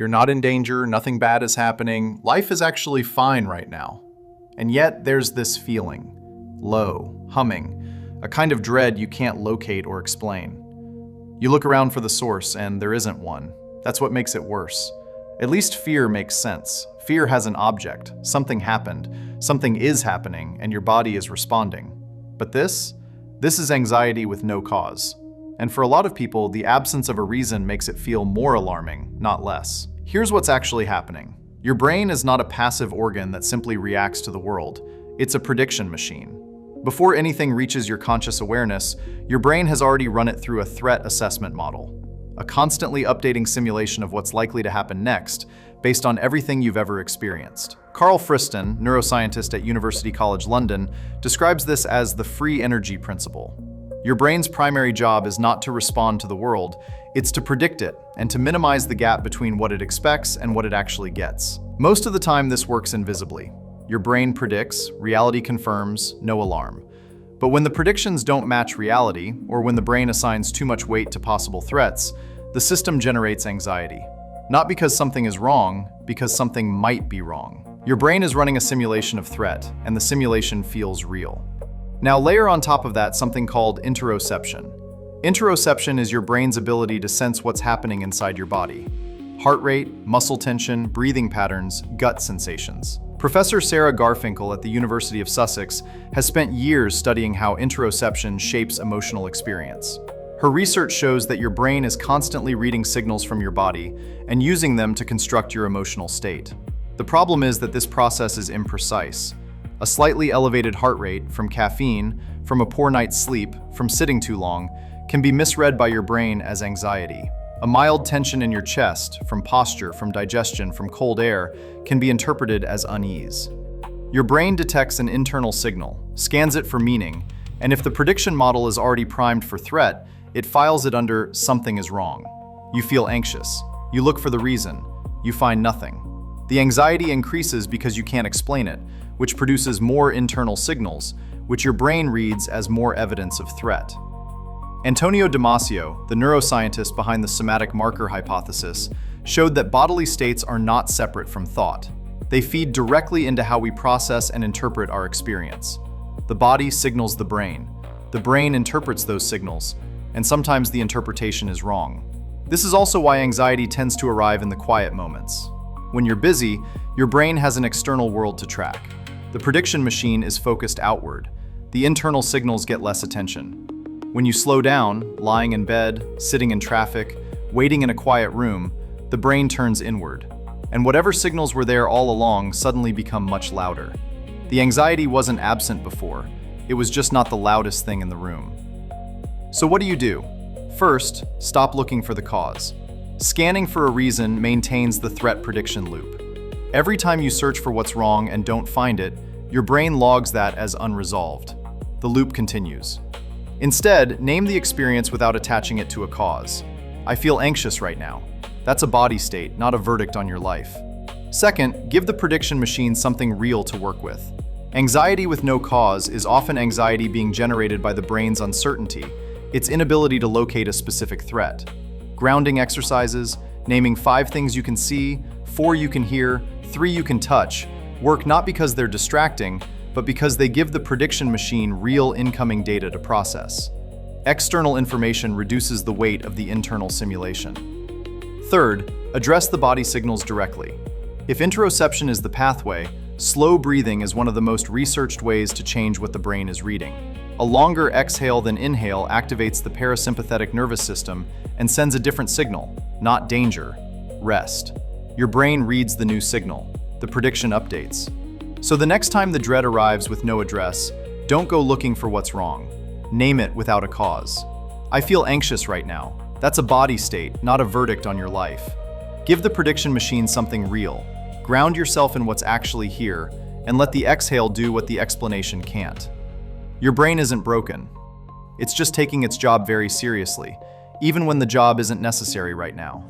You're not in danger, nothing bad is happening, life is actually fine right now. And yet there's this feeling, low, humming, a kind of dread you can't locate or explain. You look around for the source and there isn't one. That's what makes it worse. At least fear makes sense. Fear has an object, something happened, something is happening, and your body is responding. But this is anxiety with no cause. And for a lot of people, the absence of a reason makes it feel more alarming, not less. Here's what's actually happening. Your brain is not a passive organ that simply reacts to the world. It's a prediction machine. Before anything reaches your conscious awareness, your brain has already run it through a threat assessment model, a constantly updating simulation of what's likely to happen next, based on everything you've ever experienced. Friston, neuroscientist at University College London, describes this as the free energy principle. Your brain's primary job is not to respond to the world, it's to predict it and to minimize the gap between what it expects and what it actually gets. Most of the time, this works invisibly. Your brain predicts, reality confirms, no alarm. But when the predictions don't match reality, or when the brain assigns too much weight to possible threats, the system generates anxiety. Not because something is wrong, because something might be wrong. Your brain is running a simulation of threat, and the simulation feels real. Now layer on top of that something called interoception. Interoception is your brain's ability to sense what's happening inside your body. Heart rate, muscle tension, breathing patterns, gut sensations. Professor Sarah Garfinkel at the University of Sussex has spent years studying how interoception shapes emotional experience. Her research shows that your brain is constantly reading signals from your body and using them to construct your emotional state. The problem is that this process is imprecise. A slightly elevated heart rate from caffeine, from a poor night's sleep, from sitting too long, can be misread by your brain as anxiety. A mild tension in your chest, from posture, from digestion, from cold air, can be interpreted as unease. Your brain detects an internal signal, scans it for meaning, and if the prediction model is already primed for threat, it files it under "something is wrong." You feel anxious. You look for the reason. You find nothing. The anxiety increases because you can't explain it, which produces more internal signals, which your brain reads as more evidence of threat. Antonio Damasio, the neuroscientist behind the somatic marker hypothesis, showed that bodily states are not separate from thought. They feed directly into how we process and interpret our experience. The body signals the brain. The brain interprets those signals, and sometimes the interpretation is wrong. This is also why anxiety tends to arrive in the quiet moments. When you're busy, your brain has an external world to track. The prediction machine is focused outward. The internal signals get less attention. When you slow down, lying in bed, sitting in traffic, waiting in a quiet room, the brain turns inward. And whatever signals were there all along suddenly become much louder. The anxiety wasn't absent before. It was just not the loudest thing in the room. So what do? First, stop looking for the cause. Scanning for a reason maintains the threat prediction loop. Every time you search for what's wrong and don't find it, your brain logs that as unresolved. The loop continues. Instead, name the experience without attaching it to a cause. I feel anxious right now. That's a body state, not a verdict on your life. Second, give the prediction machine something real to work with. Anxiety with no cause is often anxiety being generated by the brain's uncertainty, its inability to locate a specific threat. Grounding exercises, naming 5 things you can see, 4 you can hear, 3 you can touch, work not because they're distracting, but because they give the prediction machine real incoming data to process. External information reduces the weight of the internal simulation. Third, address the body signals directly. If interoception is the pathway, slow breathing is one of the most researched ways to change what the brain is reading. A longer exhale than inhale activates the parasympathetic nervous system and sends a different signal, not danger, rest. Your brain reads the new signal. The prediction updates. So the next time the dread arrives with no address, don't go looking for what's wrong. Name it without a cause. I feel anxious right now. That's a body state, not a verdict on your life. Give the prediction machine something real. Ground yourself in what's actually here, and let the exhale do what the explanation can't. Your brain isn't broken. It's just taking its job very seriously, even when the job isn't necessary right now.